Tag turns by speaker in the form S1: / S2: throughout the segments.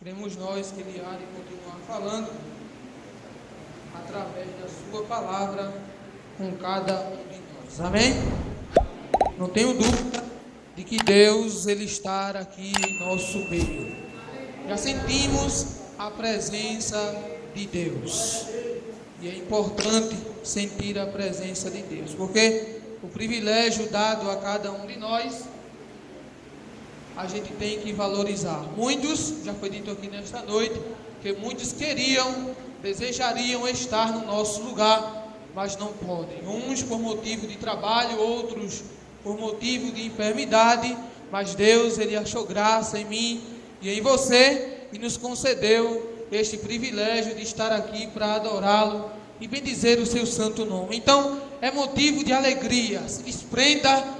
S1: Cremos nós que Ele há de continuar falando através da Sua palavra com cada um de nós. Amém? Não tenho dúvida de que Deus Ele está aqui em nosso meio. Já sentimos a presença de Deus. E é importante sentir a presença de Deus, porque o privilégio dado a cada um de nós, a gente tem que valorizar. Muitos, já foi dito aqui nesta noite, que muitos queriam, desejariam estar no nosso lugar, mas não podem. Uns por motivo de trabalho, outros por motivo de enfermidade, mas Deus, Ele achou graça em mim e em você, e nos concedeu este privilégio de estar aqui para adorá-lo e bendizer o seu santo nome. Então, é motivo de alegria. Se desprenda,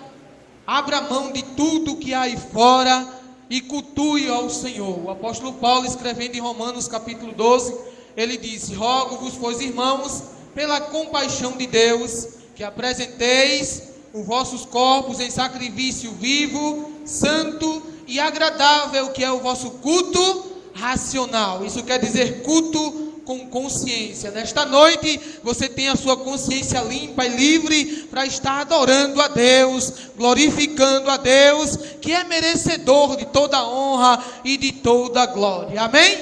S1: abra mão de tudo que há aí fora e cultue ao Senhor. O apóstolo Paulo, escrevendo em Romanos capítulo 12, ele disse: rogo-vos, pois irmãos, pela compaixão de Deus, que apresenteis os vossos corpos em sacrifício vivo, santo e agradável, que é o vosso culto racional. Isso quer dizer culto com consciência. Nesta noite você tem a sua consciência limpa e livre para estar adorando a Deus, glorificando a Deus, que é merecedor de toda honra e de toda glória. Amém?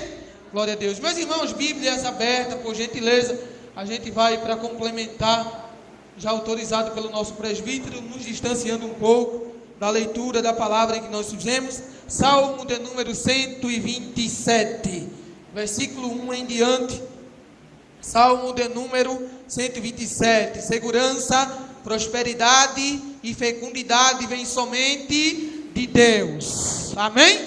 S1: Glória a Deus. Meus irmãos, Bíblias abertas, por gentileza. A gente vai para complementar, já autorizado pelo nosso presbítero, nos distanciando um pouco da leitura da palavra que nós fizemos. Salmo de número 127, versículo 1 em diante. Salmo de número 127. Segurança, prosperidade e fecundidade vem somente de Deus. Amém?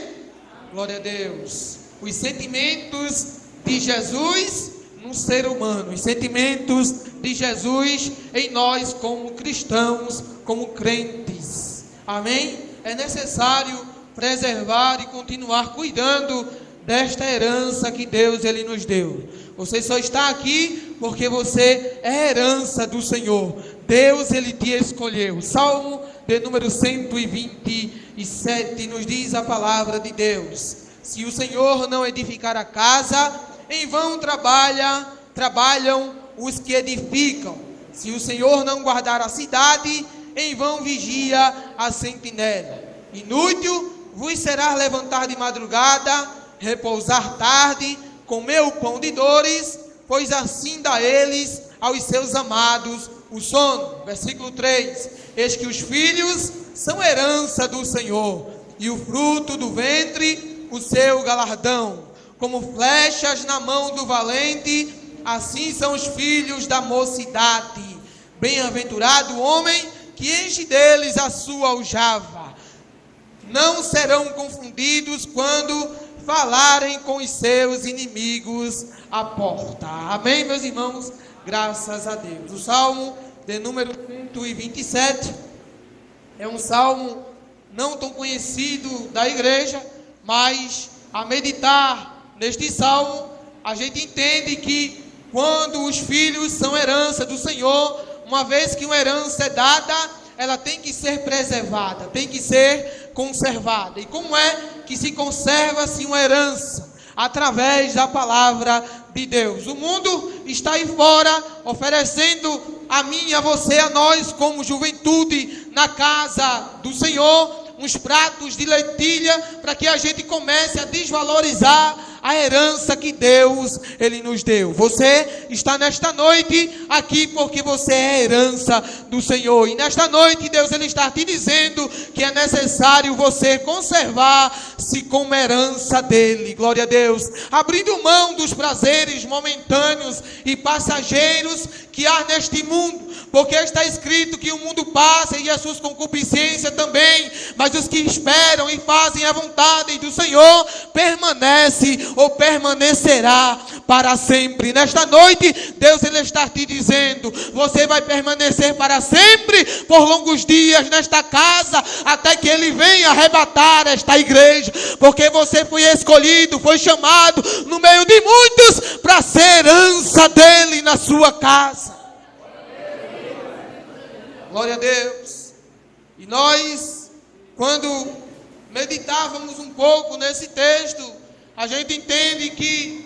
S1: Glória a Deus. Os sentimentos de Jesus no ser humano, os sentimentos de Jesus em nós como cristãos, como crentes. Amém? É necessário preservar e continuar cuidando desta herança que Deus Ele nos deu. Você só está aqui porque você é herança do Senhor. Deus Ele te escolheu. Salmo de número 127 nos diz a palavra de Deus: se o Senhor não edificar a casa, em vão trabalham os que edificam. Se o Senhor não guardar a cidade, em vão vigia a sentinela. Inútil vos será levantar de madrugada, repousar tarde, comer o pão de dores, pois assim dá eles aos seus amados o sono. Versículo 3: eis que os filhos são herança do Senhor, e o fruto do ventre o seu galardão. Como flechas na mão do valente, assim são os filhos da mocidade. Bem-aventurado o homem que enche deles a sua aljava. Não serão confundidos quando falarem com os seus inimigos à porta. Amém, meus irmãos? Graças a Deus. O Salmo de número 127 é um salmo não tão conhecido da igreja, mas a meditar neste salmo, a gente entende que quando os filhos são herança do Senhor, uma vez que uma herança é dada, ela tem que ser preservada, tem que ser conservada. E como é que se conserva-se uma herança? Através da palavra de Deus. O mundo está aí fora oferecendo a mim e a você, a nós como juventude na casa do Senhor, uns pratos de lentilha para que a gente comece a desvalorizar a herança que Deus Ele nos deu. Você está nesta noite aqui porque você é herança do Senhor. E nesta noite Deus Ele está te dizendo que é necessário você conservar-se como herança dEle. Glória a Deus. Abrindo mão dos prazeres momentâneos e passageiros que há neste mundo. Porque está escrito que o mundo passa e as suas concupiscências também, mas os que esperam e fazem a vontade do Senhor permanece ou permanecerá para sempre. Nesta noite Deus Ele está te dizendo: você vai permanecer para sempre por longos dias nesta casa, até que Ele venha arrebatar esta igreja, porque você foi escolhido, foi chamado no meio de muitos para ser herança dEle na sua casa. Glória a Deus. E nós, quando meditávamos um pouco nesse texto, a gente entende que,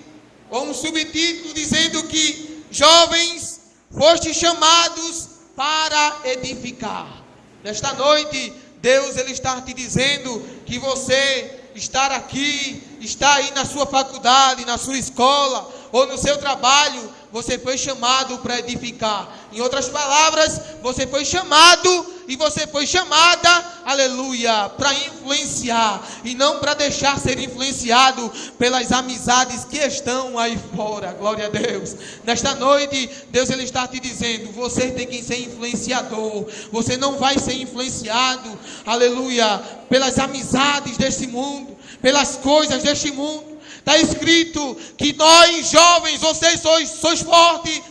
S1: com um subtítulo dizendo que jovens fostes chamados para edificar. Nesta noite, Deus ele está te dizendo que você estar aqui, está aí na sua faculdade, na sua escola ou no seu trabalho, você foi chamado para edificar. Em outras palavras, você foi chamado e você foi chamada, aleluia, para influenciar e não para deixar ser influenciado pelas amizades que estão aí fora. Glória a Deus. Nesta noite, Deus ele está te dizendo, você tem que ser influenciador. Você não vai ser influenciado, aleluia, pelas amizades deste mundo, pelas coisas deste mundo. Está escrito que nós jovens, vocês sois fortes,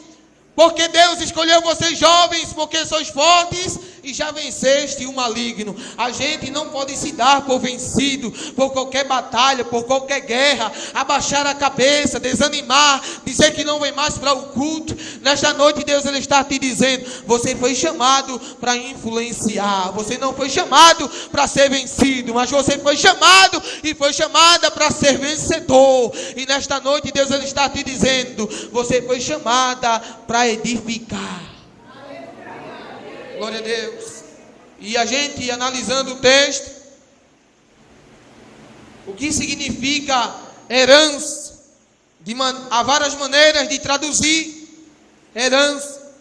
S1: porque Deus escolheu vocês jovens, porque sois fortes e já venceste o maligno. A gente não pode se dar por vencido, por qualquer batalha, por qualquer guerra, abaixar a cabeça, desanimar, dizer que não vem mais para o culto. Nesta noite Deus ele está te dizendo, você foi chamado para influenciar, você não foi chamado para ser vencido, mas você foi chamado e foi chamada para ser vencedor. E nesta noite Deus ele está te dizendo, você foi chamada para edificar. Glória a Deus. E a gente analisando o texto, o que significa herança? Há várias maneiras de traduzir herança.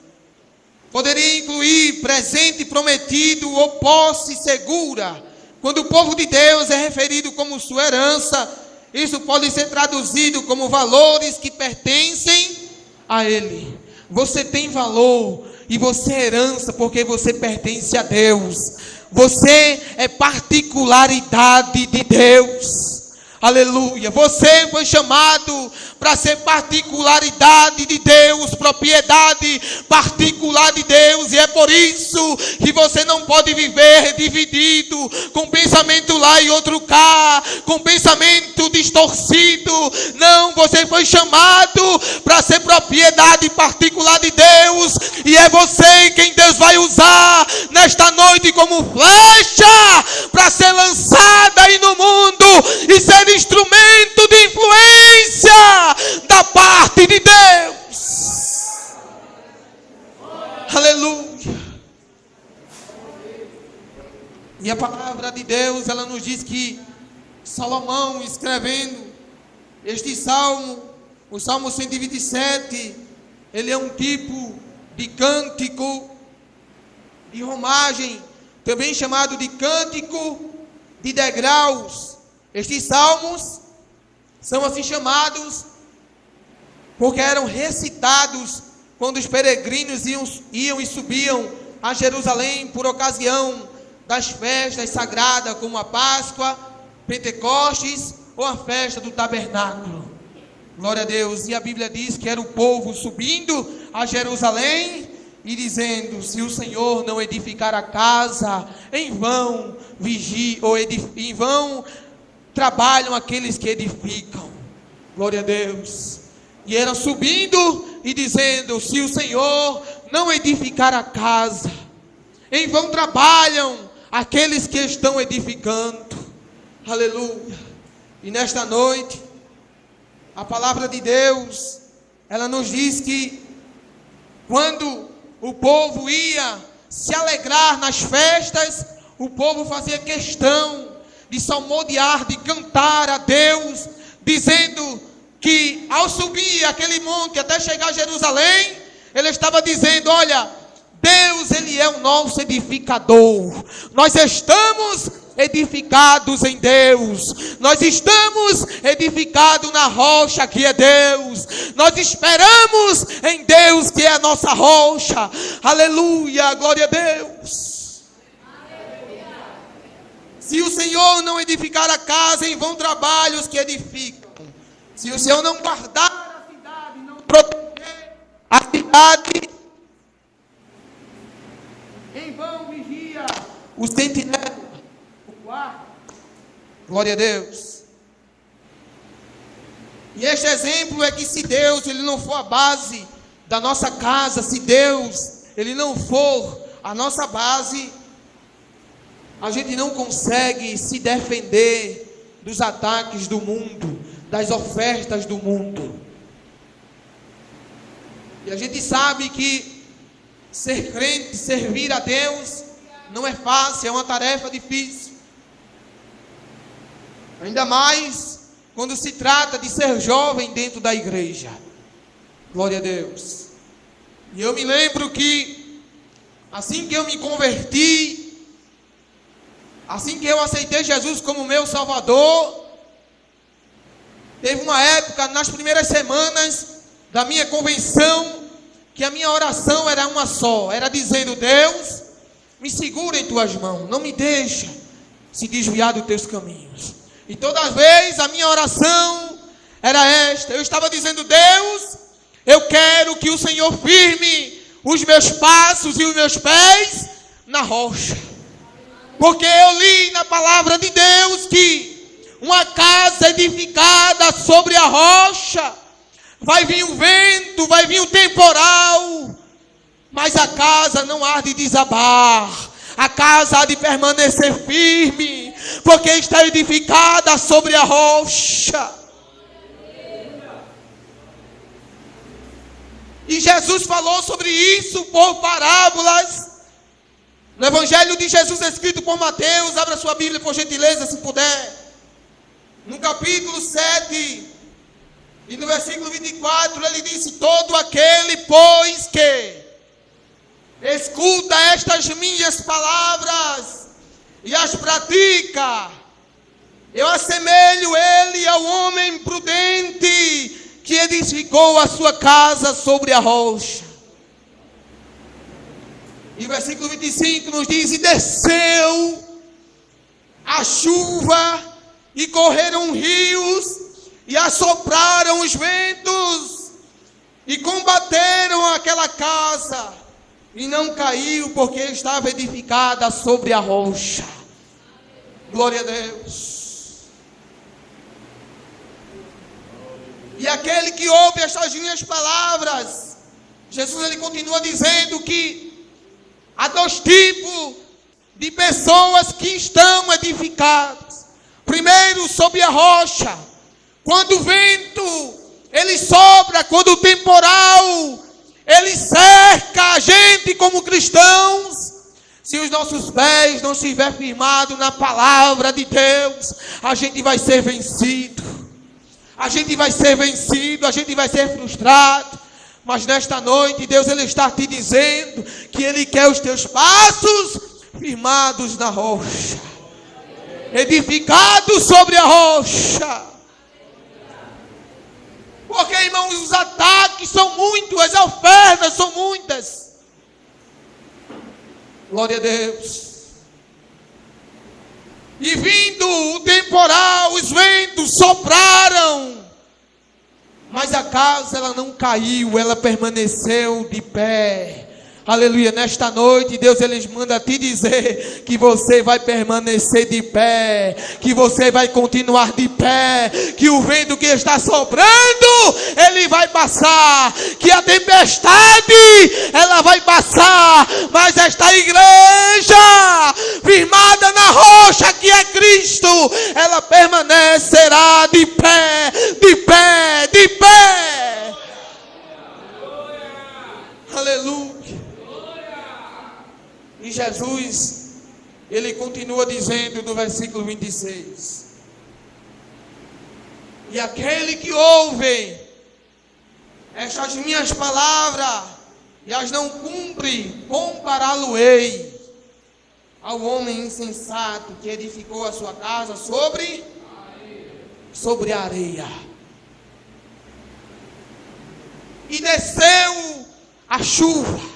S1: Poderia incluir presente prometido ou posse segura. Quando o povo de Deus é referido como sua herança, isso pode ser traduzido como valores que pertencem a Ele. Você tem valor. E você é herança porque você pertence a Deus. Você é particularidade de Deus. Aleluia. Você foi chamado para ser particularidade de Deus, propriedade particular de Deus. E é por isso que você não pode viver dividido, com pensamento lá e outro cá, com pensamento distorcido. Não, você foi chamado para ser propriedade particular de Deus. E é você quem Deus vai usar nesta noite como flecha para ser lançada aí no mundo e ser instrumento de influência da parte de Deus. Aleluia. E a palavra de Deus, ela nos diz que Salomão, escrevendo este salmo, o Salmo 127, ele é um tipo de cântico de romagem, também chamado de cântico de degraus. Estes salmos são assim chamados porque eram recitados quando os peregrinos iam e subiam a Jerusalém por ocasião das festas sagradas, como a Páscoa, Pentecostes ou a festa do tabernáculo. Glória a Deus. E a Bíblia diz que era o povo subindo a Jerusalém e dizendo, se o Senhor não edificar a casa, em vão vigia, ou em vão trabalham aqueles que edificam. Glória a Deus. E eram subindo e dizendo, se o Senhor não edificar a casa, em vão trabalham aqueles que estão edificando. Aleluia. E nesta noite, a palavra de Deus, ela nos diz que quando o povo ia se alegrar nas festas, o povo fazia questão de salmodiar, de cantar a Deus, dizendo que ao subir aquele monte até chegar a Jerusalém, ele estava dizendo, olha, Deus ele é o nosso edificador, nós estamos edificados em Deus, nós estamos edificados na rocha que é Deus, nós esperamos em Deus que é a nossa rocha. Aleluia, glória a Deus. Aleluia. Se o Senhor não edificar a casa, em vão trabalham os que edificam. Se o Senhor não guardar a cidade, não proteger a cidade, em vão vigia o sentinela. Glória a Deus. E este exemplo é que se Deus ele não for a base da nossa casa, se Deus ele não for a nossa base, a gente não consegue se defender dos ataques do mundo, das ofertas do mundo. E a gente sabe que ser crente, servir a Deus, não é fácil, é uma tarefa difícil. Ainda mais quando se trata de ser jovem dentro da igreja. Glória a Deus. E eu me lembro que, assim que eu me converti, assim que eu aceitei Jesus como meu Salvador, teve uma época, nas primeiras semanas da minha convenção, que a minha oração era uma só, era dizendo: Deus, me segura em tuas mãos, não me deixa se desviar dos teus caminhos. E toda vez a minha oração era esta, eu estava dizendo: Deus, eu quero que o Senhor firme os meus passos e os meus pés na rocha. Porque eu li na palavra de Deus que uma casa edificada sobre a rocha, vai vir o vento, vai vir o temporal, mas a casa não há de desabar, a casa há de permanecer firme, porque está edificada sobre a rocha. E Jesus falou sobre isso por parábolas. No Evangelho de Jesus escrito por Mateus, abra sua Bíblia por gentileza, se puder. No capítulo 7, e no versículo 24, ele disse: todo aquele, pois, que escuta estas minhas palavras e as pratica, eu assemelho ele ao homem prudente que edificou a sua casa sobre a rocha. E o versículo 25 nos diz: e desceu a chuva, e correram rios, e assopraram os ventos, e combateram aquela casa, e não caiu, porque estava edificada sobre a rocha. Glória a Deus. E aquele que ouve estas minhas palavras, Jesus ele continua dizendo que há dois tipos de pessoas que estão edificadas. Primeiro, sobre a rocha, quando o vento ele sopra, quando o temporal ele cerca a gente como cristãos, se os nossos pés não estiverem firmados na palavra de Deus, a gente vai ser vencido. A gente vai ser vencido, a gente vai ser frustrado. Mas nesta noite Deus ele está te dizendo que Ele quer os teus passos firmados na rocha, edificados sobre a rocha. Porque, irmãos, os ataques são muitos, as ofertas são muitas. Glória a Deus. E vindo o temporal, os ventos sopraram, mas a casa ela não caiu, ela permaneceu de pé. Aleluia, nesta noite Deus ele manda te dizer que você vai permanecer de pé, que você vai continuar de pé, que o vento que está soprando, ele vai passar, que a tempestade, ela vai passar, mas esta igreja, firmada na rocha que é Cristo, ela permanecerá de pé, de pé, de pé. Aleluia. E Jesus, ele continua dizendo no versículo 26: e aquele que ouve estas minhas palavras e as não cumpre, compará-lo-ei ao homem insensato que edificou a sua casa sobre a areia. E desceu a chuva,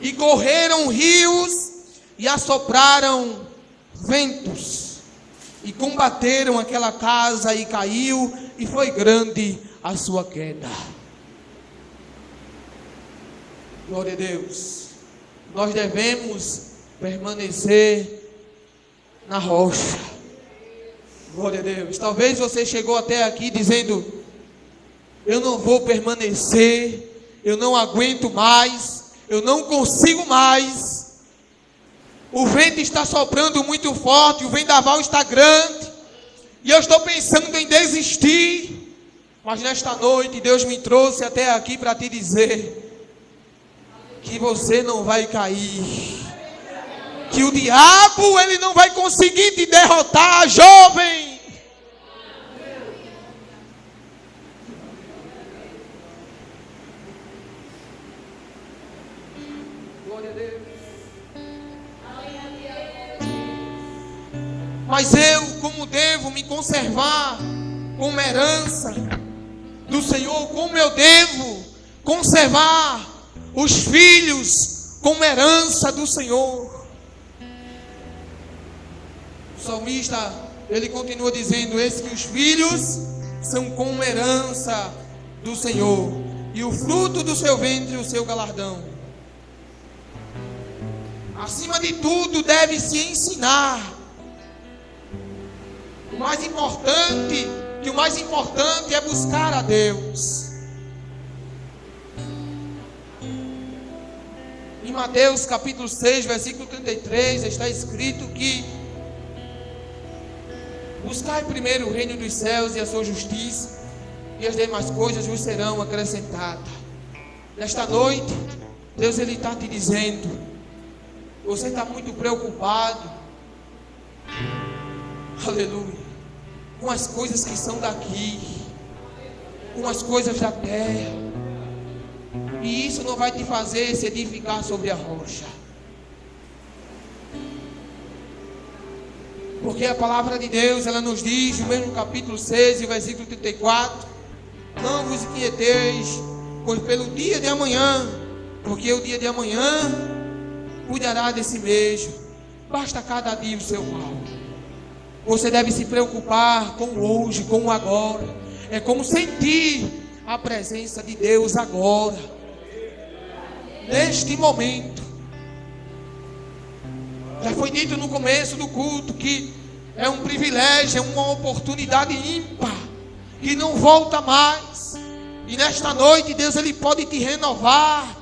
S1: e correram rios, e assopraram ventos, e combateram aquela casa, e caiu, e foi grande a sua queda. Glória a Deus. Nós devemos permanecer na rocha. Glória a Deus. Talvez você chegou até aqui dizendo: eu não vou permanecer, eu não aguento mais, eu não consigo mais. O vento está soprando muito forte, o vendaval está grande, e eu estou pensando em desistir. Mas nesta noite Deus me trouxe até aqui para te dizer que você não vai cair, que o diabo ele não vai conseguir te derrotar, jovem. Glória a Deus. Mas eu, como devo me conservar como herança do Senhor, como eu devo conservar os filhos como herança do Senhor. O salmista, ele continua dizendo: eis que os filhos são como herança do Senhor, e o fruto do seu ventre o seu galardão. Acima de tudo deve se ensinar. O mais importante é buscar a Deus. Em Mateus capítulo 6, versículo 33, está escrito que: buscai primeiro o reino dos céus e a sua justiça, e as demais coisas vos serão acrescentadas. Nesta noite, Deus ele está te dizendo: você está muito preocupado, aleluia, com as coisas que são daqui, com as coisas da terra, e isso não vai te fazer se edificar sobre a rocha. Porque a palavra de Deus, ela nos diz, no mesmo capítulo 6, versículo 34, não vos inquieteis, pois pelo dia de amanhã, porque o dia de amanhã cuidará de si mesmo, basta cada dia o seu mal. Você deve se preocupar com o hoje, com o agora. É como sentir a presença de Deus agora, neste momento. Já foi dito no começo do culto que é um privilégio, é uma oportunidade ímpar, que não volta mais. E nesta noite Deus ele pode te renovar,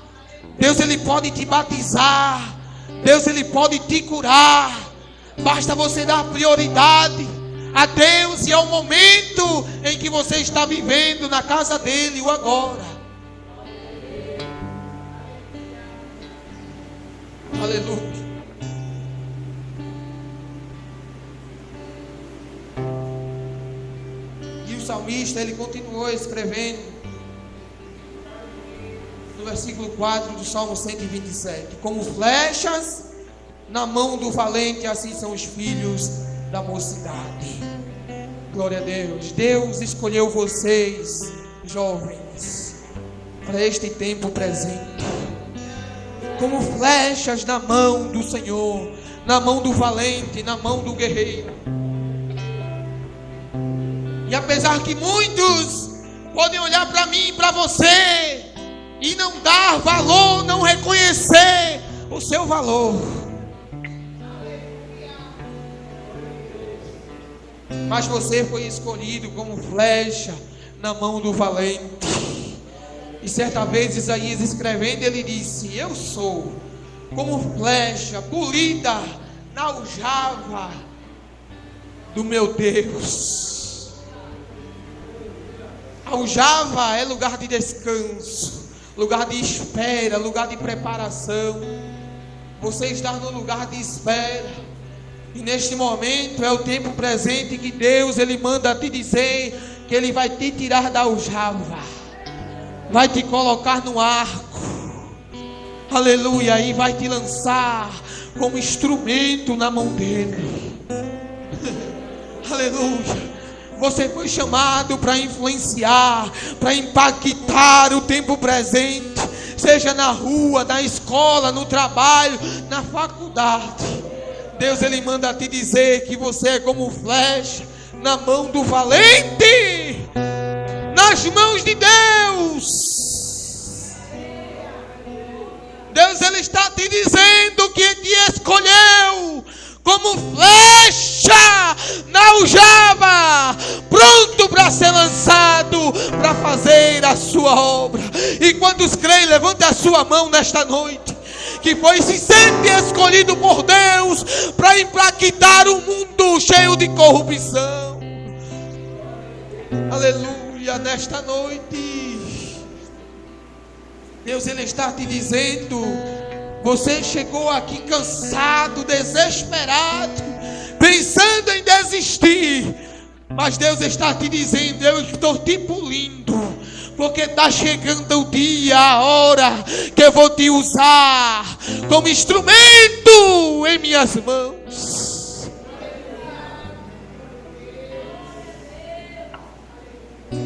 S1: Deus ele pode te batizar, Deus ele pode te curar. Basta você dar prioridade a Deus e ao momento em que você está vivendo na casa dele, o agora. Aleluia. E o salmista, ele continuou escrevendo no versículo 4 do Salmo 127: como flechas na mão do valente, assim são os filhos da mocidade. Glória a Deus. Deus escolheu vocês, jovens, para este tempo presente, como flechas na mão do Senhor, na mão do valente, na mão do guerreiro. E apesar que muitos podem olhar para mim e para você e não dar valor, não reconhecer o seu valor, mas você foi escolhido como flecha na mão do valente. E certa vez Isaías escrevendo, ele disse: eu sou como flecha polida na aljava do meu Deus. Aljava é lugar de descanso, lugar de espera, lugar de preparação. Você está no lugar de espera. E neste momento é o tempo presente que Deus ele manda te dizer que ele vai te tirar da aljava, vai te colocar no arco, aleluia, e vai te lançar como instrumento na mão dele. Aleluia. Você foi chamado para influenciar, para impactar o tempo presente, seja na rua, na escola, no trabalho, na faculdade. Deus ele manda te dizer que você é como flecha na mão do valente, nas mãos de Deus. Deus ele está te dizendo que te escolheu como flecha na aljava, pronto para ser lançado, para fazer a sua obra. E quantos creem, levante a sua mão nesta noite, que se sente escolhido por Deus para impactar um mundo cheio de corrupção. Aleluia, nesta noite, Deus ele está te dizendo, você chegou aqui cansado, desesperado, pensando em desistir, mas Deus está te dizendo, eu estou te pulindo, porque está chegando o dia, a hora que eu vou te usar como instrumento em minhas mãos.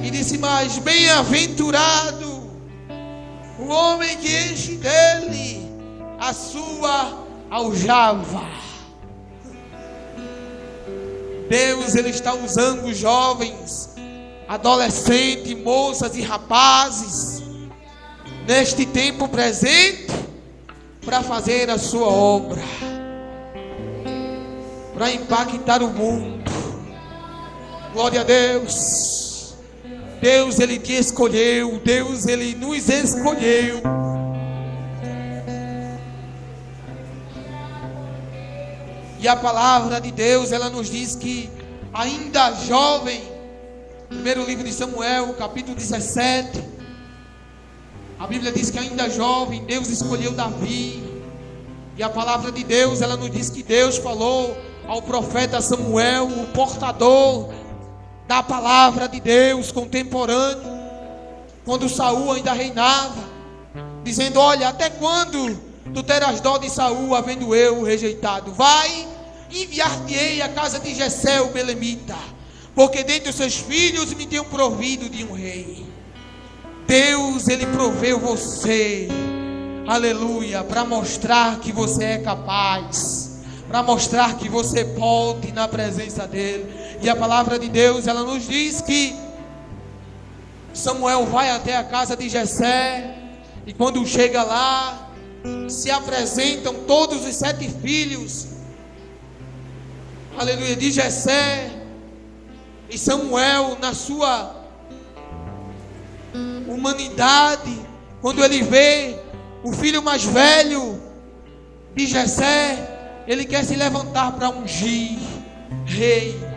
S1: E disse mais, bem-aventurado o homem que enche dele a sua aljava. Deus ele está usando os jovens, adolescentes, moças e rapazes neste tempo presente para fazer a sua obra, para impactar o mundo. Glória a Deus. Deus ele te escolheu, Deus ele nos escolheu. E a palavra de Deus ela nos diz que ainda jovem, primeiro livro de Samuel, capítulo 17, a Bíblia diz que ainda jovem, Deus escolheu Davi. E a palavra de Deus, ela nos diz que Deus falou ao profeta Samuel, o portador da palavra de Deus, contemporâneo, quando Saul ainda reinava, dizendo, olha, até quando tu terás dó de Saul, havendo eu rejeitado? Vai, enviar-te-ei à casa de Jessé o belemita, porque dentre os seus filhos me tenho provido de um rei. Deus, ele proveu você, aleluia, para mostrar que você é capaz, para mostrar que você pode na presença dele. E a palavra de Deus, ela nos diz que Samuel vai até a casa de Jessé, e quando chega lá, se apresentam todos os 7 filhos, aleluia, de Jessé. E Samuel, na sua humanidade, quando ele vê o filho mais velho de Jessé, ele quer se levantar para ungir rei.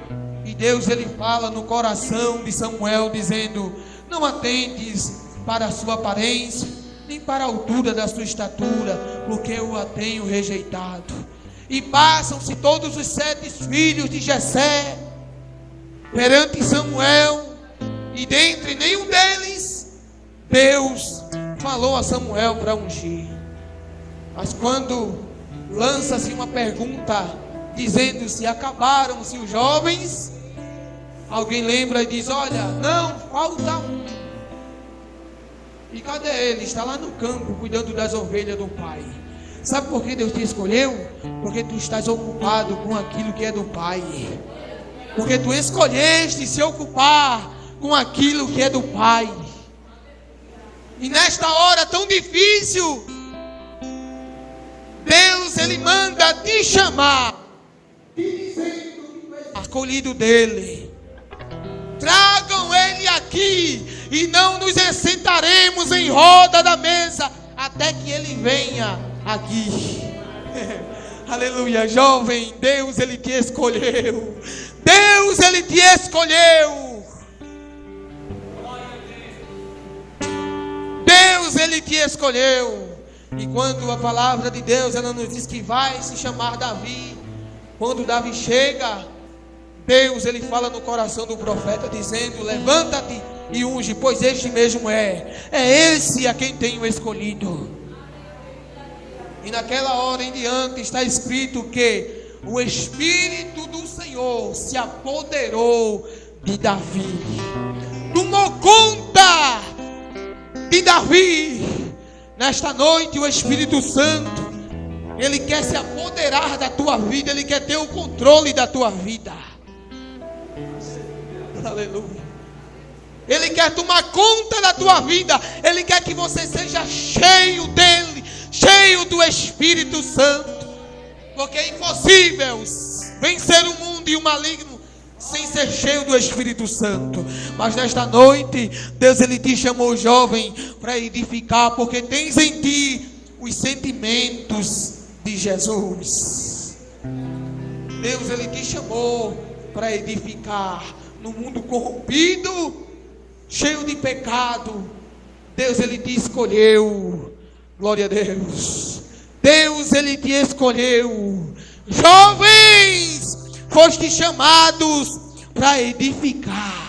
S1: E Deus ele fala no coração de Samuel, dizendo, não atentes para a sua aparência, nem para a altura da sua estatura, porque eu a tenho rejeitado. E passam-se todos os 7 filhos de Jessé perante Samuel, e dentre nenhum deles Deus falou a Samuel para ungir. Mas quando lança-se uma pergunta dizendo se acabaram-se os jovens, alguém lembra e diz, olha, não, falta um. E cadê ele? Está lá no campo cuidando das ovelhas do pai. Sabe por que Deus te escolheu? Porque tu estás ocupado com aquilo que é do pai. Porque tu escolheste se ocupar com aquilo que é do pai. E nesta hora tão difícil, Deus ele manda te chamar, dizendo que tu és escolhido dele. Tragam ele aqui, e não nos assentaremos em roda da mesa até que ele venha aqui. Aleluia, jovem, Deus ele te escolheu. Deus ele te escolheu. Deus ele te escolheu. E quando a palavra de Deus ela nos diz que vai se chamar Davi, quando Davi chega, Deus ele fala no coração do profeta dizendo, levanta-te e unge, pois este mesmo é esse a quem tenho escolhido. E naquela hora em diante está escrito que o Espírito do Senhor se apoderou de Davi, tomou conta de Davi. Nesta noite o Espírito Santo ele quer se apoderar da tua vida, ele quer ter o controle da tua vida. Aleluia. Ele quer tomar conta da tua vida. Ele quer que você seja cheio dele, cheio do Espírito Santo. Porque é impossível vencer o mundo e o maligno sem ser cheio do Espírito Santo. Mas nesta noite Deus ele te chamou, jovem, para edificar, porque tens em ti os sentimentos de Jesus. Deus, Ele te chamou para edificar no mundo corrompido, cheio de pecado. Deus, Ele te escolheu. Glória a Deus. Deus, Ele te escolheu. Jovens, foste chamados para edificar.